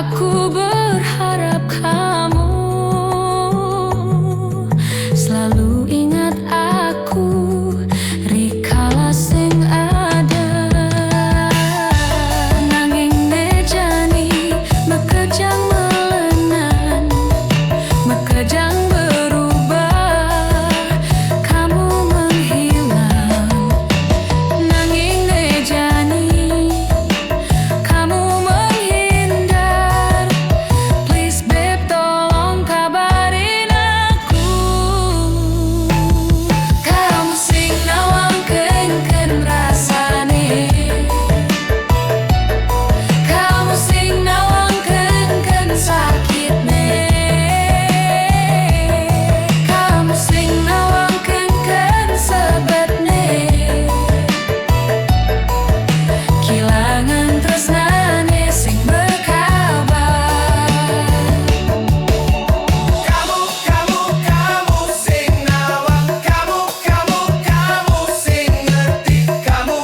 Aku berharap kamu selalu ingat aku rikala sing ada. Nanging nejani mekejang melenan, mekejang berubah, kamu menghilang. Nanging nejani kamu menghindar. Please babe, tolong kabarin aku. Kamu sing nawangkeun rasane, kamu sing nawangkeun sakitne, kamu sing nawangkeun sebetne. Kilangan tresnane sing berkabar. Kamu sing nawang, kamu sing ngerti, kamu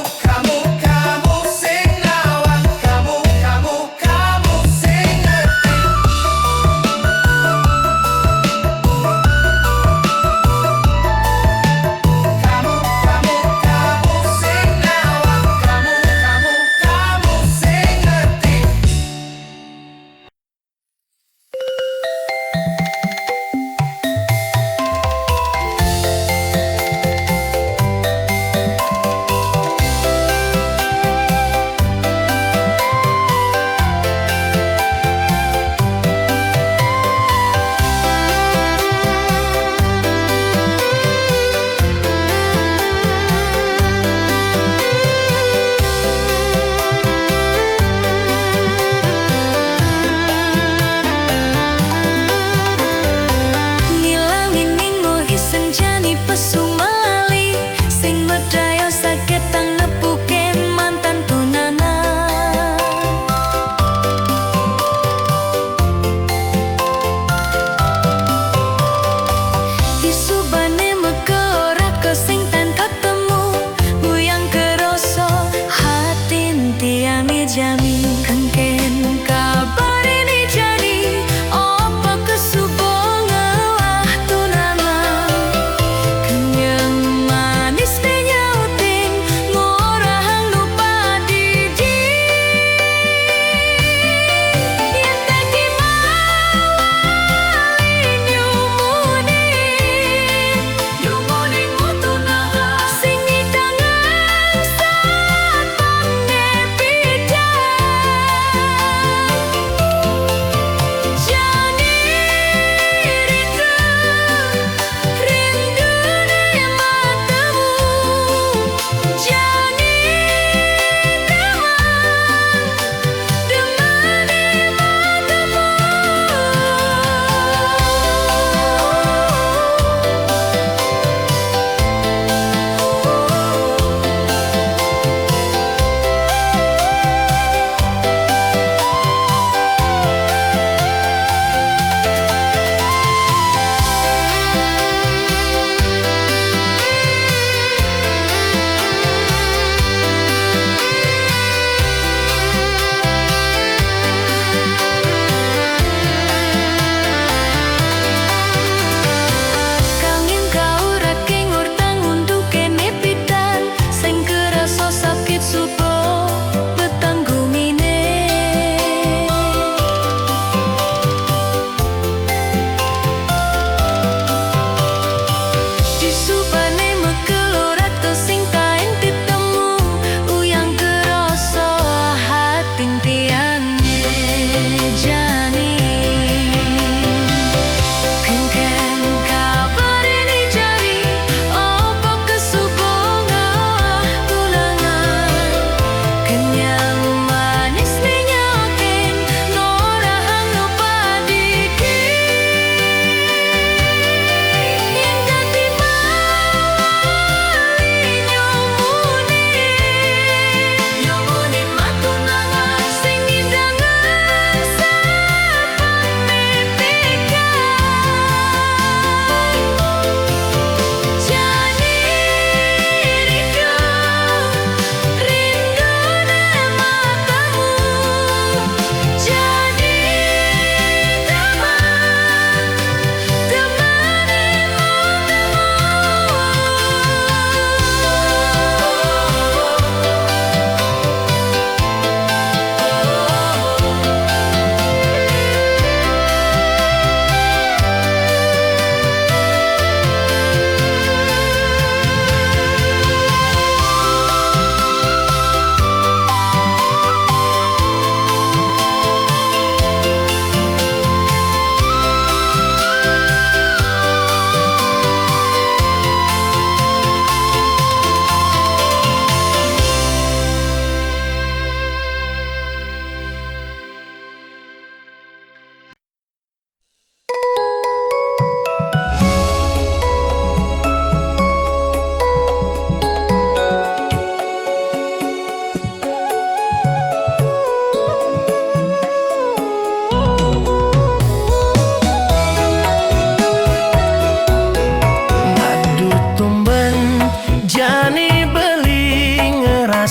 sing nawang, kamu sing ngerti. Kamu sing nawang, kamu sing ngerti. Ngilangin ningo isen jani pesu melali, sing medaya sakit tang nepuke mantan tunangan. Isubane meke ora kesing tan ketemu, buyang keroso hatin tiang jami. Kengken kabarin jani, apa kesubo ngelah tunangan. Kenyang manis nyautin ngorahang lupa didi. Yen taki mawali nyumuning mutunangan, sing idangan saat pamne pidan.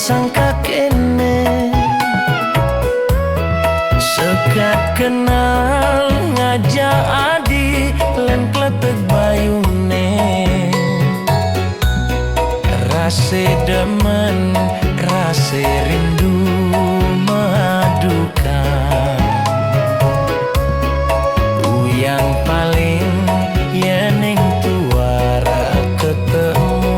sangka kene sekat kenal ngajak adi len kletek bayune rase demen rase rindu memadukan yang paling yening tuara ketemu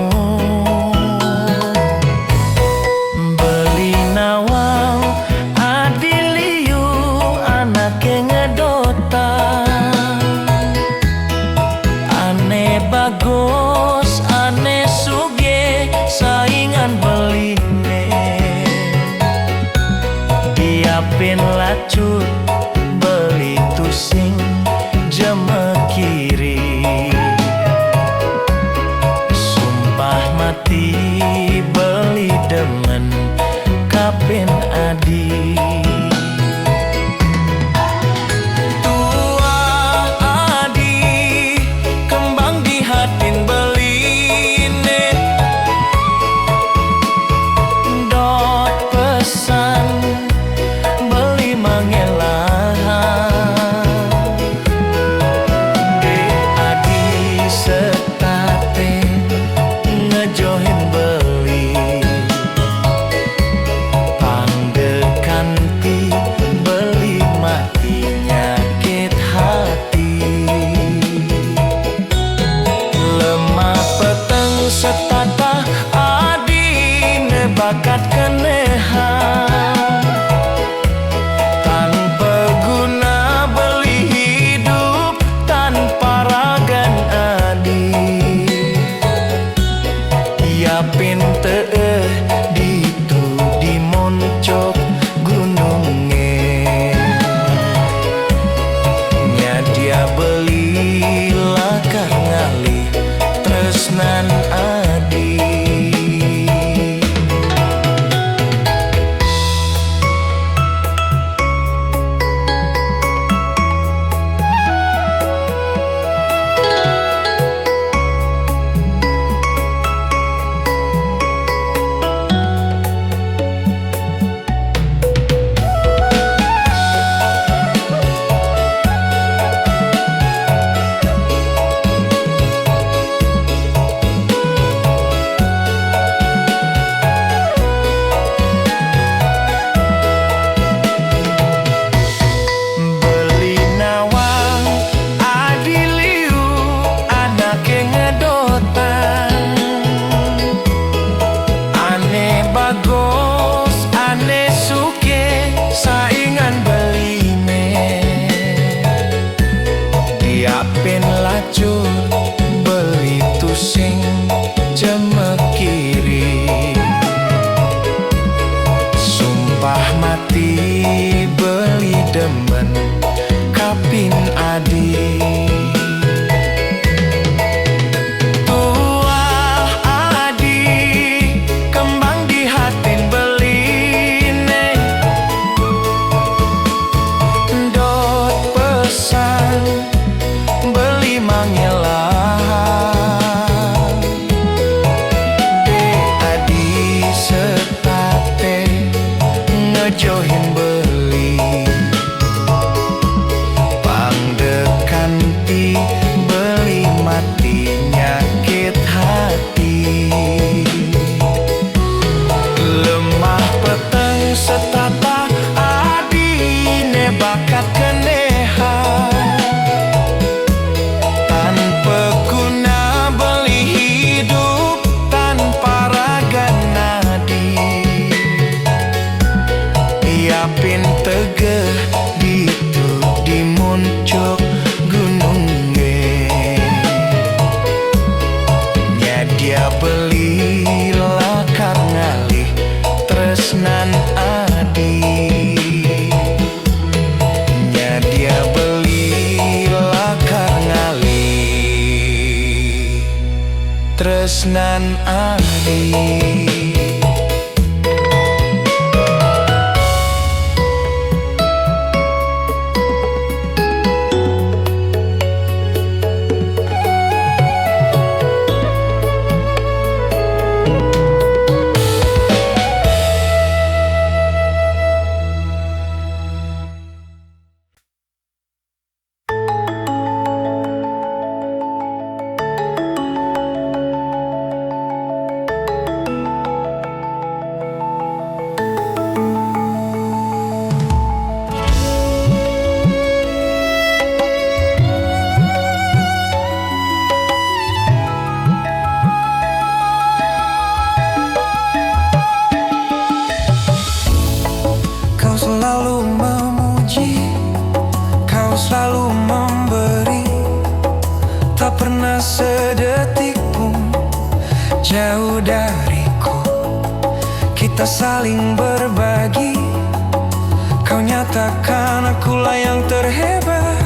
beli nawang adiliu anake ngedota ane bagus ane suge saingan beline diapin lacut beli tusing jemekiri sumpah mati beli demen kapin adi tua adi kembang di hatin beline dot pesan beli mengelah setate ngejohin beli pangdekanti beli mati nyakit hati lemah peteng setata adi nebakat kenehan tanpa guna beli hidup tanpa ragan pinte ditu di moncok gunungnya dia beli lakar ngali tresnan adi diapin lacur beli tusing jemekiri sumpah mati beli demen kapin adi tua adi kembang di hatin beline dot pesan beli mangelah adi setate ngejohin beli pangdekanti beli mati nyakit hati lemah peteng setata adi nebakat kenehan pin tegeh ditu di muncuk gunungnya dia beli lakar ngalih tresnan adi dia beli lakar ngalih tresnan adi selalu memuji, kau selalu memberi, tak pernah sedetik pun jauh dariku. Kita saling berbagi, kau nyatakan akulah yang terhebat,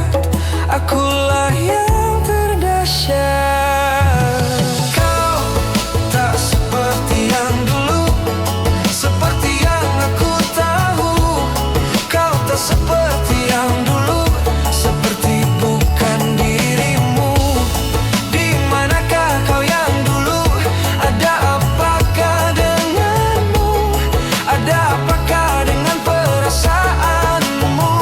akulah yang terdahsyat. Kau tak seperti yang dulu, seperti yang aku tahu. Kau tak seperti yang dulu, seperti bukan dirimu. Di manakah kau yang dulu? Ada apakah denganmu? Ada apakah dengan perasaanmu?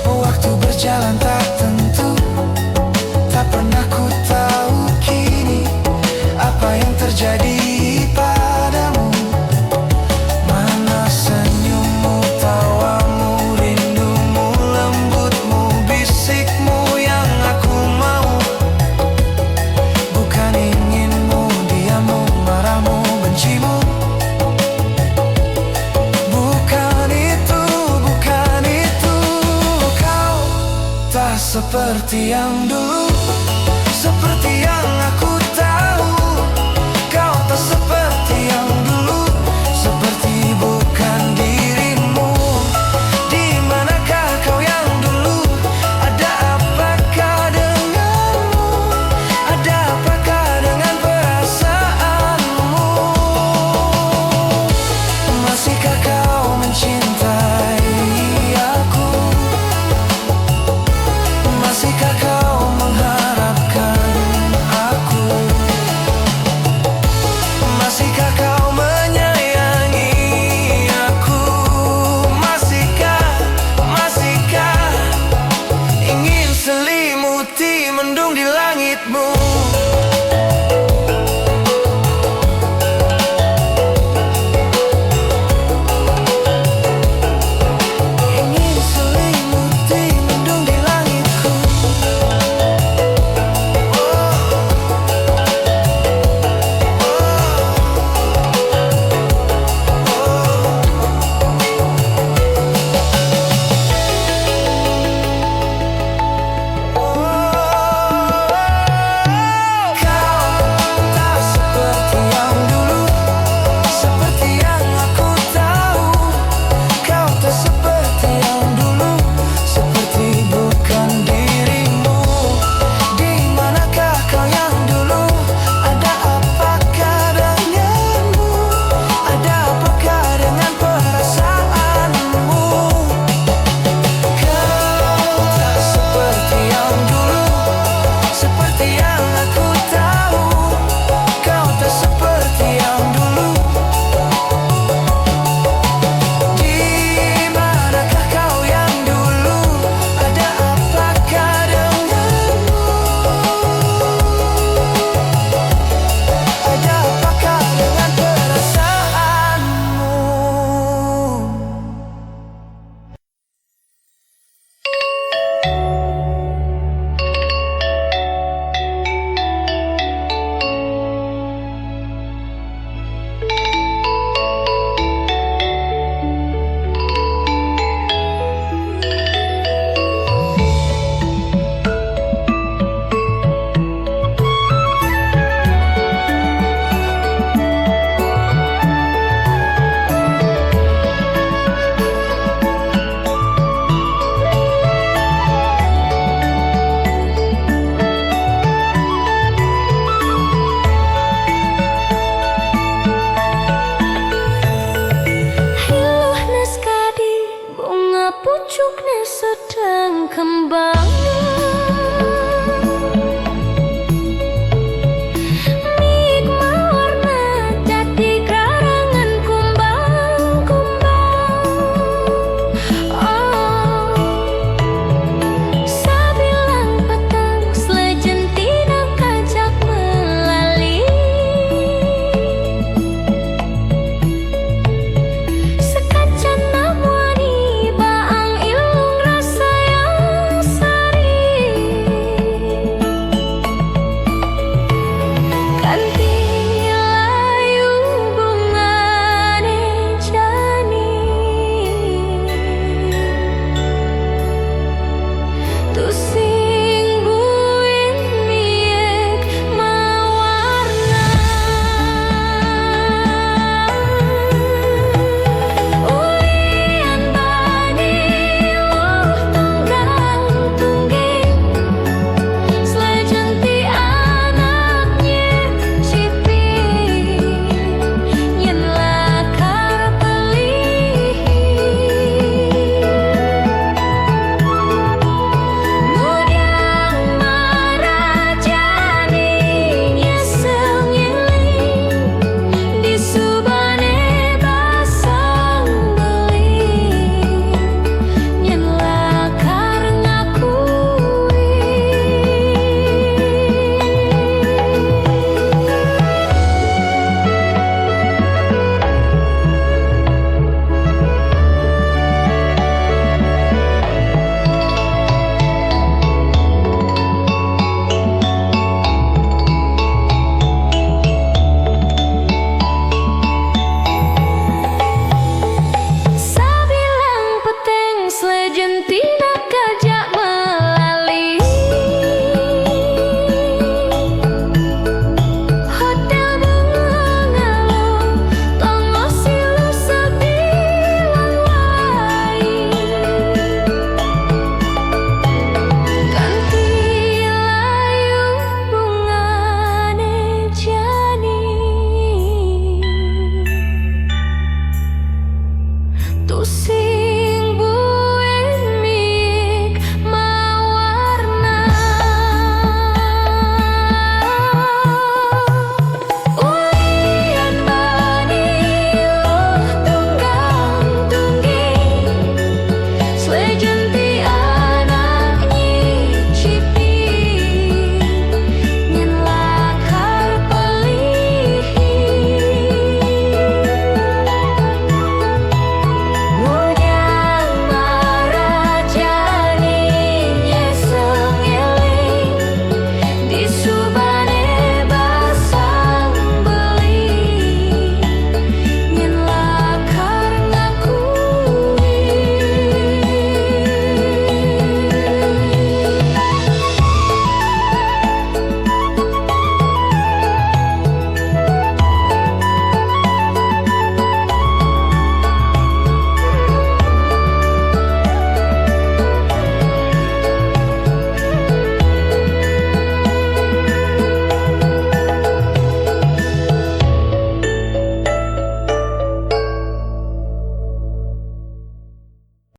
Waktu berjalan tak tentu, tak pernah ku tahu kini apa yang terjadi padamu. Mana senyummu, tawamu, rindumu, lembutmu, bisikmu yang aku mau. Bukan inginmu, diammu, marahmu, bencimu. Bukan itu, bukan itu. Kau tak seperti yang dulu,